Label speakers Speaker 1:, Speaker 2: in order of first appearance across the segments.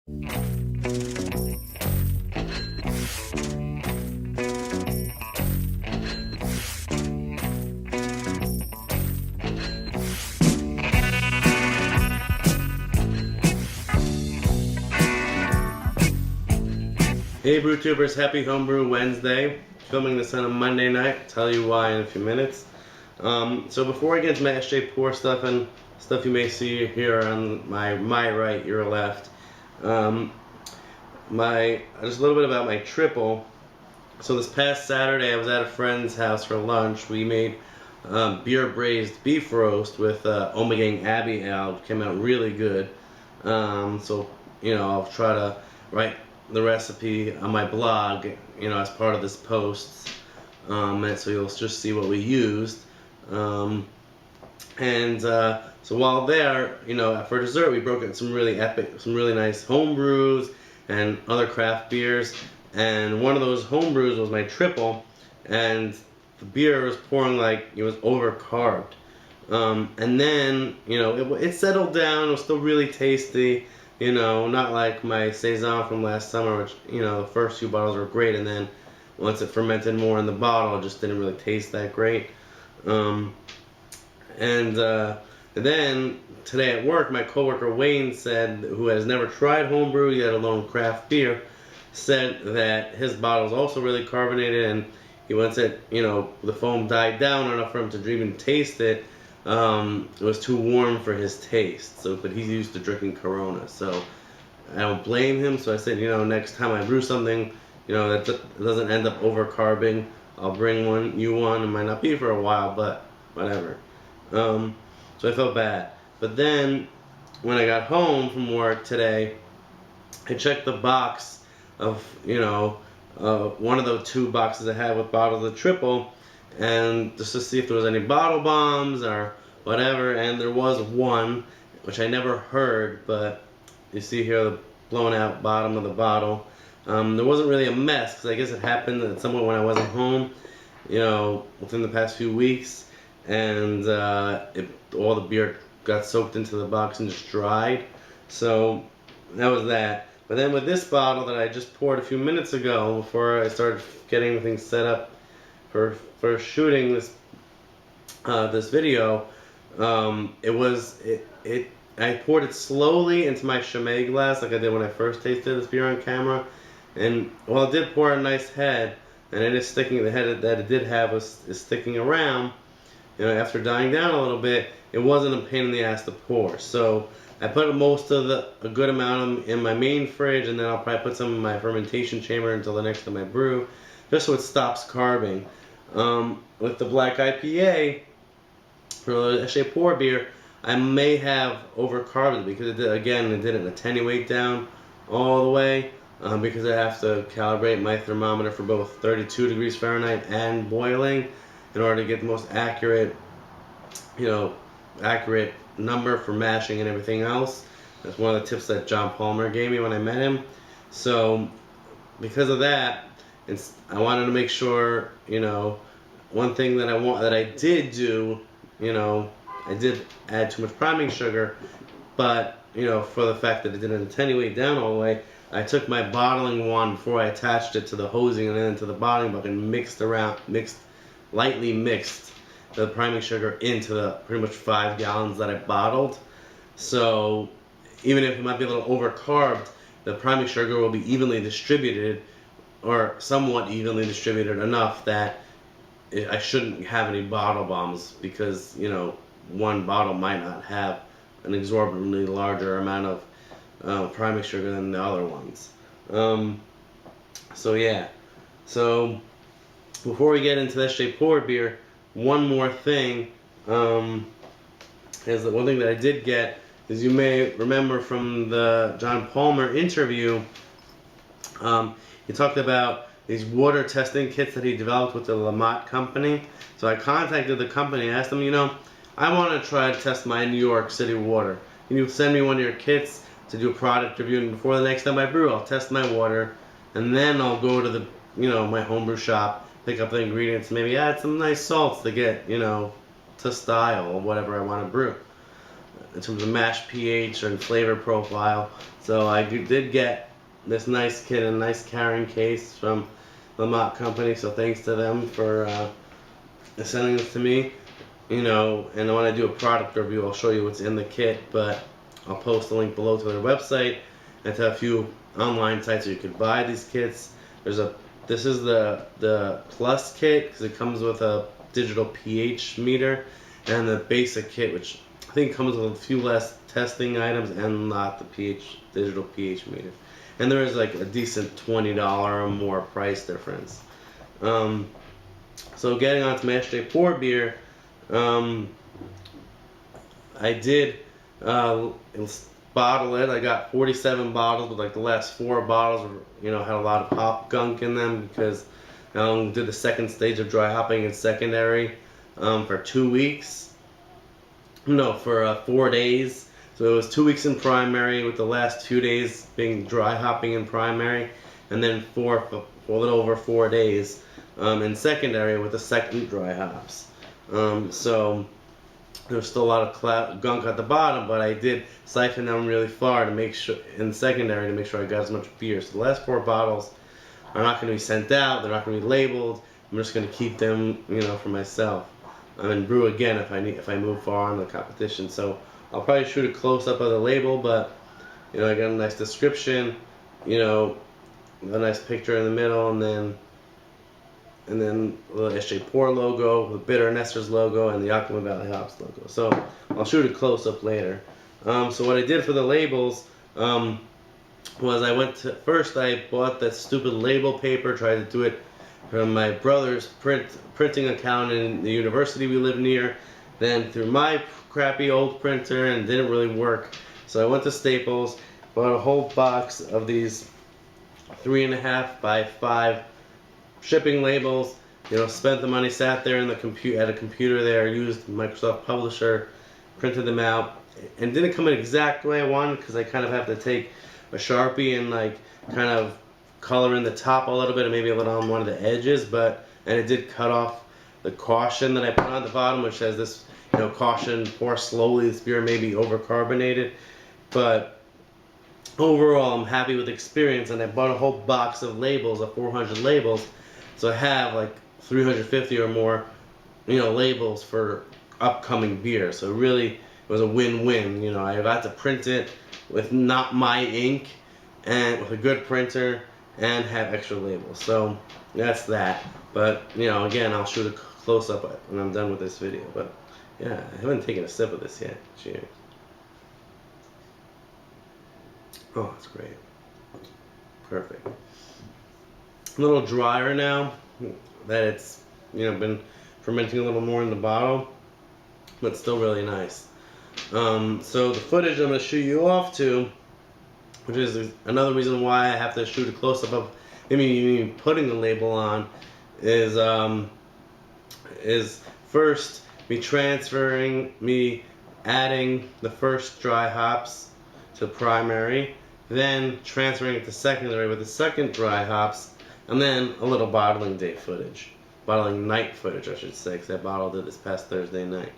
Speaker 1: Hey BrewTubers, happy Homebrew Wednesday. Filming this on a Monday night. I'll tell you why in a few minutes. So before I get into my SJ Porr stuff and stuff you may see here on my right, your left, just a little bit about my triple. So this past Saturday I was at a friend's house for lunch. We made beer braised beef roast with Ommegang Abbey Ale. It came out really good. So I'll try to write the recipe on my blog, as part of this post, and so you'll just see what we used. So while there, for dessert we broke out some really nice home brews and other craft beers. And one of those home brews was my triple, and the beer was pouring like it was over carbed. And then it settled down. It was still really tasty. Not like my Saison from last summer, which, the first few bottles were great, and then once it fermented more in the bottle, it just didn't really taste that great. And then today at work, my coworker Wayne said, who has never tried homebrew, yet alone craft beer, said that his bottle is also really carbonated, and once it, the foam died down enough for him to even taste it, it was too warm for his taste. But he's used to drinking Corona, so I don't blame him. So I said, next time I brew something, that doesn't end up over carbing, I'll bring you one. It might not be for a while, but whatever. So I felt bad. But then when I got home from work today, I checked the box of one of the 2 boxes I had with bottles of triple, and just to see if there was any bottle bombs or whatever, and there was one, which I never heard, but you see here the blown out bottom of the bottle. There wasn't really a mess, because I guess it happened at some point when I wasn't home, within the past few weeks, and all the beer got soaked into the box and just dried. So that was that. But then with this bottle that I just poured a few minutes ago, before I started getting everything set up for shooting this video, I poured it slowly into my Chimay glass like I did when I first tasted this beer on camera, and while it did pour a nice head, and it is sticking, the head that it did have is sticking around, after dying down a little bit, it wasn't a pain in the ass to pour. So I put a good amount in my main fridge, and then I'll probably put some in my fermentation chamber until the next time I brew, just so it stops carbing. With the black IPA, for the SJ Porr beer, I may have overcarbed it, because it didn't attenuate down all the way, because I have to calibrate my thermometer for both 32 degrees Fahrenheit and boiling in order to get the most accurate number for mashing and everything else. That's one of the tips that John Palmer gave me when I met him. So because of that, I wanted to make sure, one thing that I did do, I did add too much priming sugar, but for the fact that it didn't attenuate down all the way, I took my bottling wand before I attached it to the hosing and then into the bottling bucket and lightly mixed the priming sugar into the pretty much 5 gallons that I bottled. So even if it might be a little overcarbed, the priming sugar will be evenly distributed, or somewhat evenly distributed enough that I shouldn't have any bottle bombs, because one bottle might not have an exorbitantly larger amount of priming sugar than the other ones. So yeah. So before we get into the SJ Porr beer, one more thing is that one thing that I did get is, you may remember from the John Palmer interview, he talked about these water testing kits that he developed with the Lamotte company. So I contacted the company and asked them, I want to try to test my New York City water. Can you send me one of your kits to do a product review, and before the next time I brew, I'll test my water, and then I'll go to the, my homebrew shop, pick up the ingredients, maybe add some nice salts to get, to style or whatever I want to brew. in terms of mash pH and flavor profile. So I did get this nice kit, a nice carrying case from Lamotte company. So thanks to them for sending this to me. You know, and when I do a product review, I'll show you what's in the kit, but I'll post a link below to their website and to a few online sites where you could buy these kits. This is the Plus kit because it comes with a digital pH meter, and the basic kit, which I think comes with a few less testing items and not the digital pH meter. And there is like a decent $20 or more price difference. So getting on to my SJ Porr beer, I did bottle it. I got 47 bottles, but like the last 4 bottles, you know, had a lot of pop gunk in them because did the second stage of dry hopping in secondary for 2 weeks. No, for 4 days. So it was 2 weeks in primary, with the last 2 days being dry hopping in primary, and then a little over 4 days in secondary with the second dry hops. So there's still a lot of gunk at the bottom, but I did siphon them really far to make sure in secondary to make sure I got as much beer. So the last 4 bottles are not going to be sent out. They're not going to be labeled. I'm just going to keep them, you know, for myself. I'm gonna brew again if I move far in the competition. So I'll probably shoot a close up of the label, but you know, I got a nice description, you know, a nice picture in the middle, and then the SJ Porr logo, the Bitter Nesters logo, and the Yakima Valley Hops logo. So I'll shoot a close up later. So what I did for the labels was first I bought that stupid label paper, tried to do it from my brother's printing account in the university we live near, then through my crappy old printer, and it didn't really work. So I went to Staples, bought a whole box of these 3.5 by 5 shipping labels. You know, spent the money, sat there in the at a computer there, used Microsoft Publisher, printed them out, and didn't come in exact way I wanted because I kind of have to take a Sharpie and like kind of color in the top a little bit and maybe a little on one of the edges, and it did cut off the caution that I put on the bottom, which says this, you know, caution, pour slowly, this beer may be overcarbonated. But overall, I'm happy with the experience, and I bought a whole box of labels, of 400 labels, so I have like 350 or more, you know, labels for upcoming beer. So really, it was a win-win. You know, I got to print it with not my ink and with a good printer, and have extra labels. So that's that. But you know, again, I'll shoot a close up when I'm done with this video. But yeah, I haven't taken a sip of this yet. Cheers. Oh, it's great. Perfect. A little drier now that it's, you know, been fermenting a little more in the bottle, but still really nice. So the footage I'm going to shoot you off to, which is another reason why I have to shoot a close-up of maybe putting the label on, is first me adding the first dry hops to primary, then transferring it to secondary with the second dry hops, and then a little bottling night footage, I should say, because I bottled it this past Thursday night.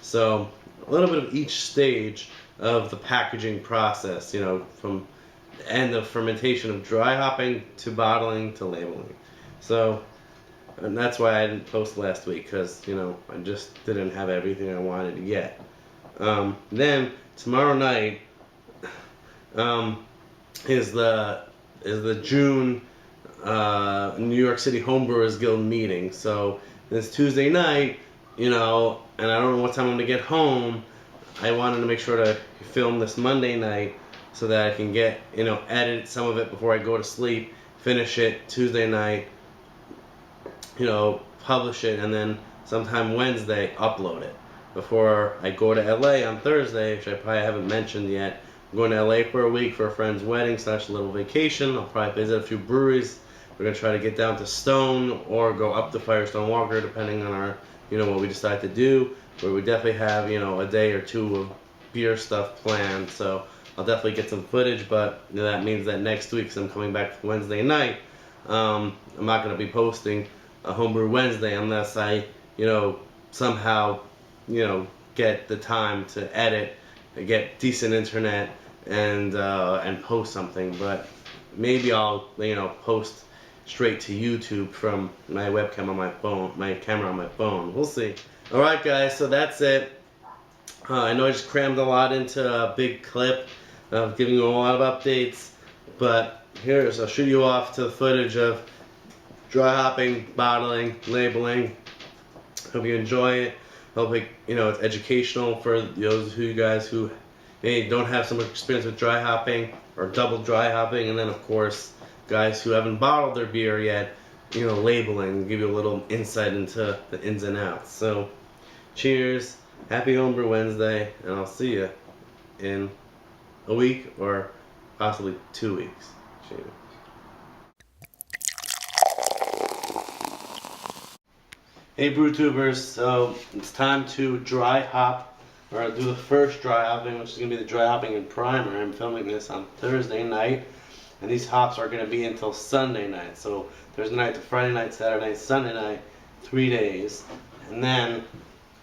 Speaker 1: So a little bit of each stage of the packaging process, you know, from the end of fermentation of dry hopping to bottling to labeling. So, and that's why I didn't post last week, because, you know, I just didn't have everything I wanted yet. Then tomorrow night is the June New York City Homebrewers Guild meeting. So this Tuesday night, you know, and I don't know what time I'm gonna get home, I wanted to make sure to film this Monday night so that I can get, you know, edit some of it before I go to sleep, finish it Tuesday night, you know, publish it, and then sometime Wednesday upload it before I go to LA on Thursday, which I probably haven't mentioned yet. I'm going to LA for a week for a friend's wedding / a little vacation. I'll probably visit a few breweries. We're going to try to get down to Stone or go up to Firestone Walker, depending on our, you know, what we decide to do. But we definitely have, you know, a day or two of beer stuff planned. So I'll definitely get some footage, but you know, that means that next week, because I'm coming back Wednesday night, I'm not going to be posting a Homebrew Wednesday unless I, you know, somehow, you know, get the time to edit get decent internet and post something. But maybe I'll post straight to YouTube from my webcam on my phone, my camera on my phone. We'll see. All right, guys. So that's it. I know I just crammed a lot into a big clip of giving you a lot of updates, but I'll shoot you off to the footage of dry hopping, bottling, labeling. Hope you enjoy it. Hope it's educational for those of you guys who maybe don't have so much experience with dry hopping or double dry hopping, and then of course guys who haven't bottled their beer yet, labeling, give you a little insight into the ins and outs. So, cheers. Happy Homebrew Wednesday, and I'll see you in a week or possibly 2 weeks. Cheers. Hey BrewTubers, so it's time to dry hop, or do the first dry hopping, which is going to be the dry hopping and primer. I'm filming this on Thursday night, and these hops are going to be until Sunday night. So Thursday night to Friday night, Saturday night, Sunday night, 3 days. And then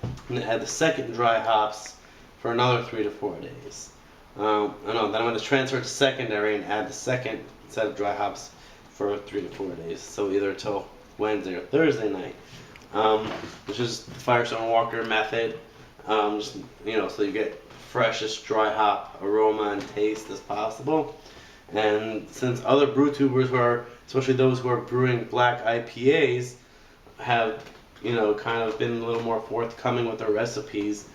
Speaker 1: I'm going to add the second dry hops for another 3 to 4 days. Then I'm going to transfer to secondary and add the second set of dry hops for 3 to 4 days. So either till Wednesday or Thursday night. Which is the Firestone Walker method. So you get freshest dry hop aroma and taste as possible. And since other BrewTubers especially those who are brewing black IPAs, have kind of been a little more forthcoming with their recipes,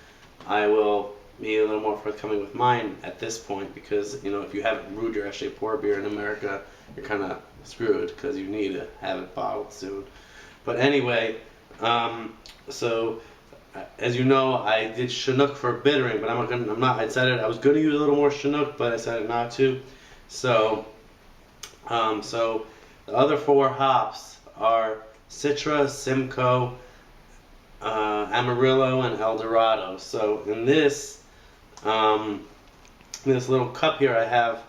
Speaker 1: I will be a little more forthcoming with mine at this point, because if you haven't brewed your SJ Porr beer in America, you're kind of screwed because you need to have it bottled soon. But anyway, so as you know, I did Chinook for bittering, but I decided I was going to use a little more Chinook, but I decided not to. So the other 4 hops are Citra, Simcoe, Amarillo, and El Dorado. So in this little cup here, I have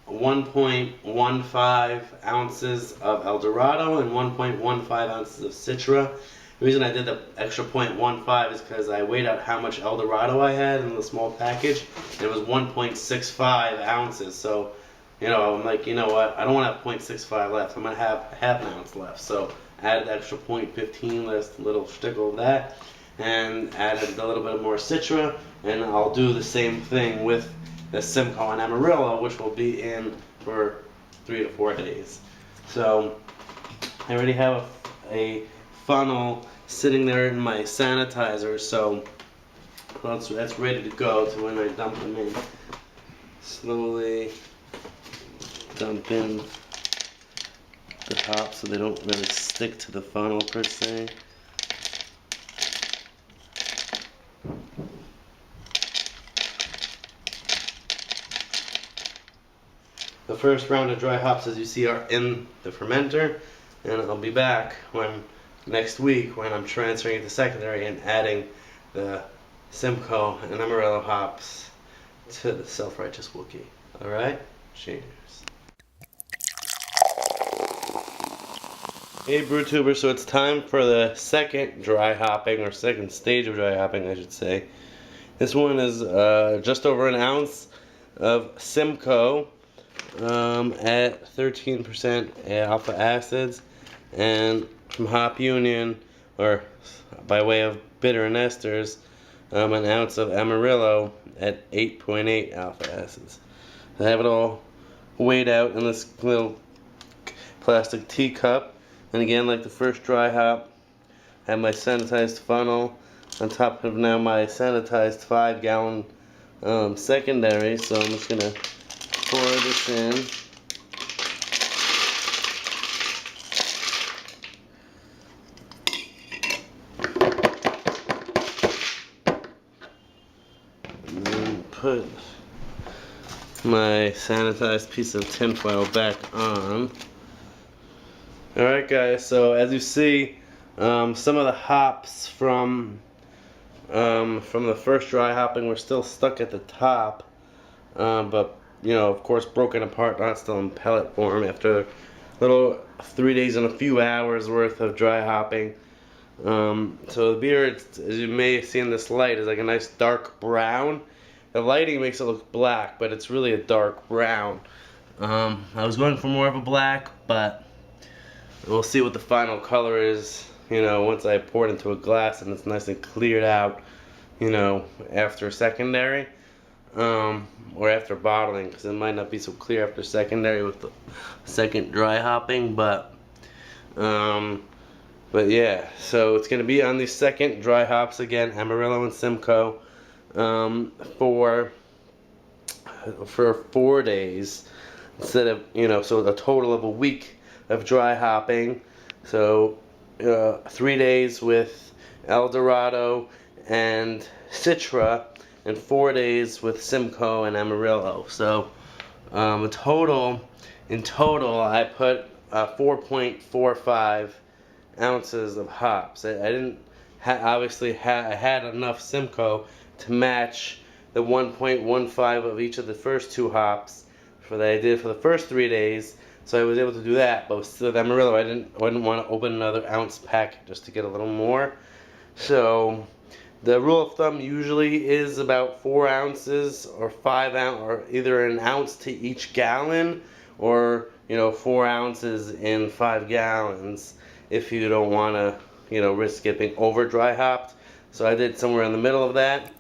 Speaker 1: 1.15 ounces of El Dorado and 1.15 ounces of Citra. The reason I did the extra 0.15 is because I weighed out how much El Dorado I had in the small package, and it was 1.65 ounces. So, I'm like, you know what, I don't want to have 0.65 left. I'm going to have half an ounce left. So, I added the extra 0.15, just a little shtickle of that, and added a little bit more Citra, and I'll do the same thing with the Simcoe and Amarillo, which will be in for 3 to 4 days. So, I already have a funnel sitting there in my sanitizer, so that's ready to go to when I dump them in. Slowly dump in the hops so they don't really stick to the funnel per se. The first round of dry hops, as you see, are in the fermenter, and I'll be back next week when I'm transferring it to secondary and adding the Simcoe and Amarillo hops to the self-righteous Wookey. Alright? Cheers. Hey BrewTuber, so it's time for the second dry hopping, or second stage of dry hopping I should say. This one is just over an ounce of Simcoe at 13% alpha acids, and from Hop Union, or by way of bitter and esters, an ounce of Amarillo at 8.8 alpha acids. I have it all weighed out in this little plastic teacup, and again, like the first dry hop, I have my sanitized funnel on top of now my sanitized 5-gallon secondary, so I'm just going to pour this in. Put my sanitized piece of tinfoil back on. Alright guys, so as you see, some of the hops from the first dry hopping were still stuck at the top, but of course broken apart, not still in pellet form after a little 3 days and a few hours worth of dry hopping. So the beer, as you may see in this light, is like a nice dark brown. the lighting makes it look black, but it's really a dark brown. I was going for more of a black, but we'll see what the final color is, you know, once I pour it into a glass and it's nice and cleared out, you know, after secondary, or after bottling, because it might not be so clear after secondary with the second dry hopping, but yeah, so it's going to be on the second dry hops again, Amarillo and Simcoe, for 4 days instead of, you know, so a total of a week of dry hopping. So 3 days with El Dorado and Citra, and 4 days with Simcoe and Amarillo. So in total I put 4.45 ounces of hops. I didn't obviously I had enough Simcoe to match the 1.15 of each of the first 2 hops that I did for the first 3 days. So I was able to do that, but with Amarillo, I didn't want to open another ounce pack just to get a little more. So the rule of thumb usually is about 4 ounces or 5 ounce, or either an ounce to each gallon, or, you know, 4 ounces in 5 gallons if you don't want to, you know, risk getting over dry hopped. So I did somewhere in the middle of that.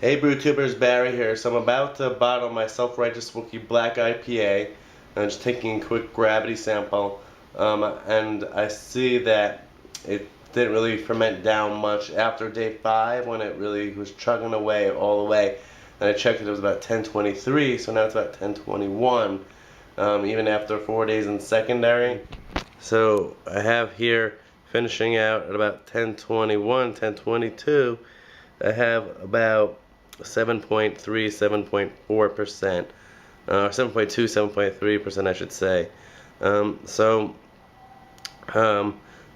Speaker 1: Hey BrewTubers, Barry here. So I'm about to bottle my Self-Righteous Wookey Black IPA. I'm just taking a quick gravity sample, and I see that it didn't really ferment down much after day 5 when it really was chugging away all the way. And I checked it was about 10:23, so now it's about 10:21, even after 4 days in secondary. So I have here finishing out at about 10:21, 10:22. I have about 7.3, 7.4%, 7.2, 7.3% I should say.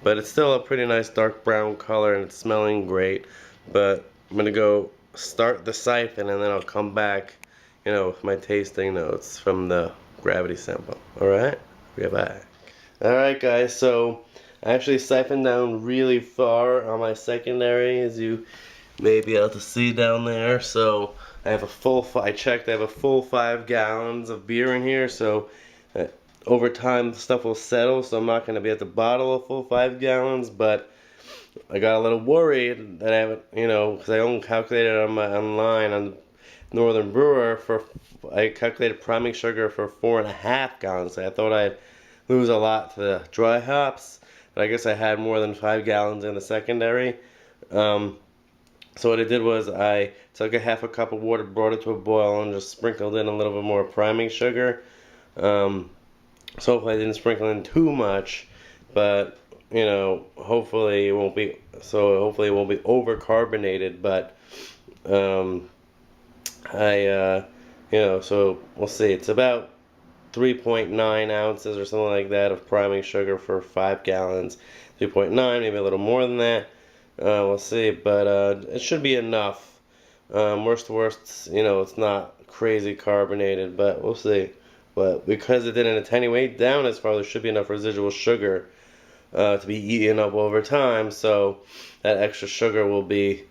Speaker 1: But it's still a pretty nice dark brown color and it's smelling great. But I'm gonna go start the siphon and then I'll come back, you know, with my tasting notes from the gravity sample. Alright, we're back. Alright guys, so I actually siphoned down really far on my secondary, as you may be able to see down there. So I have a full, I checked, I have a full 5 gallons of beer in here, so over time the stuff will settle, so I'm not going to be able to bottle a full 5 gallons, but I got a little worried that I haven't, you know, because I only calculated on my online on Northern Brewer I calculated priming sugar for 4.5 gallons. So I thought I'd lose a lot to the dry hops, but I guess I had more than 5 gallons in the secondary. So what I did was I took a half a cup of water, brought it to a boil, and just sprinkled in a little bit more priming sugar. So hopefully I didn't sprinkle in too much, but you know, hopefully it won't be over carbonated. But you know, so we'll see. It's about 3.9 ounces or something like that of priming sugar for 5 gallons. 3.9, maybe a little more than that. We'll see, but it should be enough. Worst to worst, you know, it's not crazy carbonated, but we'll see. But because it didn't attenuate down as far, there should be enough residual sugar to be eaten up over time. So that extra sugar will be,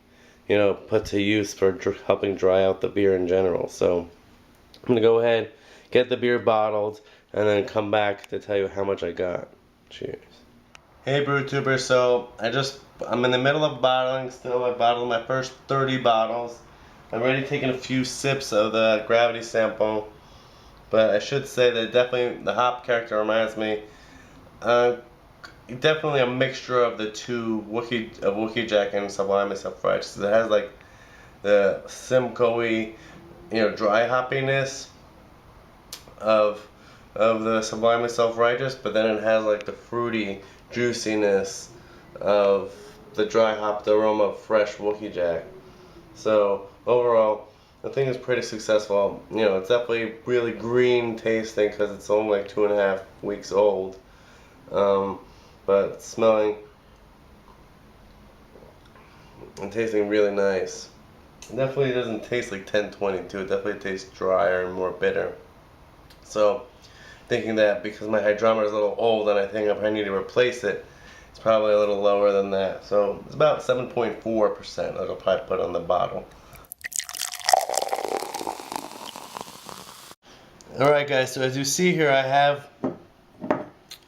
Speaker 1: you know, put to use for helping dry out the beer in general. So I'm gonna go ahead, get the beer bottled, and then come back to tell you how much I got. Cheers. Hey BrewTubers, so I'm in the middle of bottling still. I bottled my first 30 bottles. I'm already taking a few sips of the gravity sample, but I should say that definitely the hop character reminds me, definitely a mixture of the two Wookey Jack and Sublime and Self-Righteous. It has like the Simcoe-y, you know, dry hoppiness of the Sublime and Self-Righteous, but then it has like the fruity juiciness of the dry hopped aroma of fresh Wookey Jack. So overall, the thing is pretty successful. You know, it's definitely really green tasting because it's only like 2.5 weeks old. But it's smelling and tasting really nice. It definitely doesn't taste like 1022. It definitely tastes drier and more bitter. So thinking that because my hydrometer is a little old and I think I probably need to replace it, It's probably a little lower than that. So it's about 7.4% that I'll probably put on the bottle. Alright guys, so as you see here, I have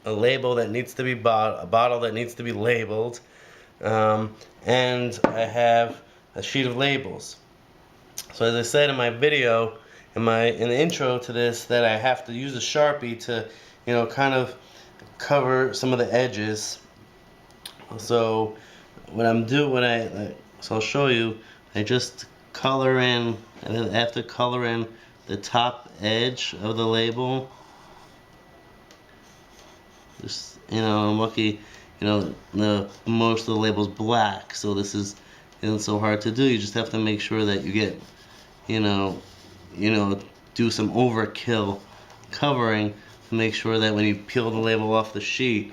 Speaker 1: a label that needs to be a bottle that needs to be labeled, and I have a sheet of labels. So as I said in my video, in the intro to this, that I have to use a Sharpie to, you know, kind of cover some of the edges. So what I'm doing, so I'll show you. I just color in, and then I have to color in the top edge of the label. Just, you know, I'm lucky, you know, most of the label's black, so this isn't so hard to do. You just have to make sure that you get, you know, do some overkill covering to make sure that when you peel the label off the sheet,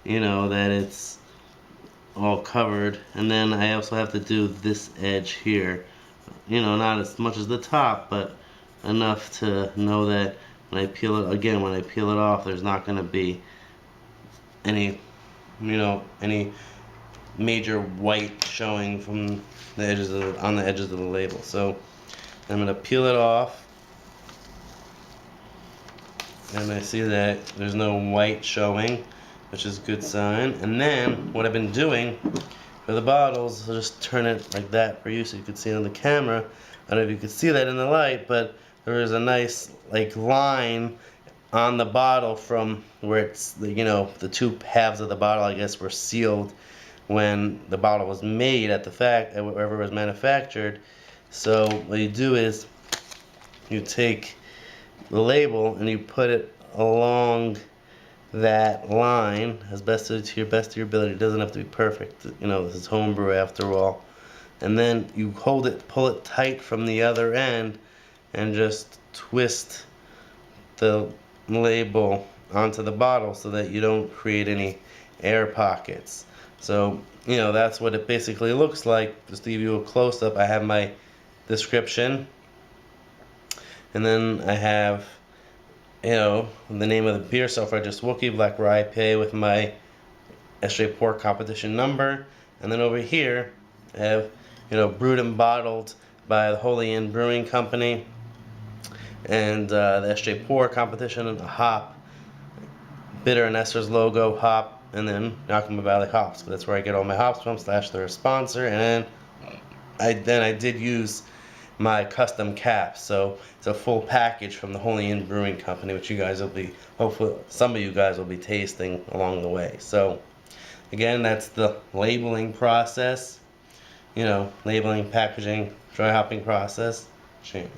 Speaker 1: you know, that it's all covered. And then I also have to do this edge here, you know, not as much as the top, but enough to know that when I peel it off, there's not going to be any, you know, any major white showing from the edges on the edges of the label. So I'm going to peel it off, and I see that there's no white showing, which is a good sign. And then what I've been doing for the bottles, I'll just turn it like that for you so you can see it on the camera. I don't know if you can see that in the light, but there is a nice like line on the bottle from where it's, you know, the two halves of the bottle, I guess, were sealed when the bottle was made at wherever it was manufactured. So what you do is you take the label and you put it along that line as best to your ability. It doesn't have to be perfect, you know, this is homebrew after all. And then you pull it tight from the other end and just twist the label onto the bottle so that you don't create any air pockets. So, you know, that's what it basically looks like. Just to give you a close-up, I have my description, and then I have, you know, the name of the beer. So far, just Wookey Black Rye IPA with my SJ Porr competition number. And then over here I have, you know, brewed and bottled by the Holy Inn Brewing Company, and the SJ Porr competition, and the hop, Bitter and Esther's logo hop, and then Yakima Valley hops. But that's where I get all my hops from, / they're a sponsor. And then I did use my custom caps, so it's a full package from the Holy Inn Brewing Company, which you guys will be, hopefully some of you guys will be tasting along the way. So again, that's the labeling process, you know, labeling, packaging, dry hopping process. Cheers.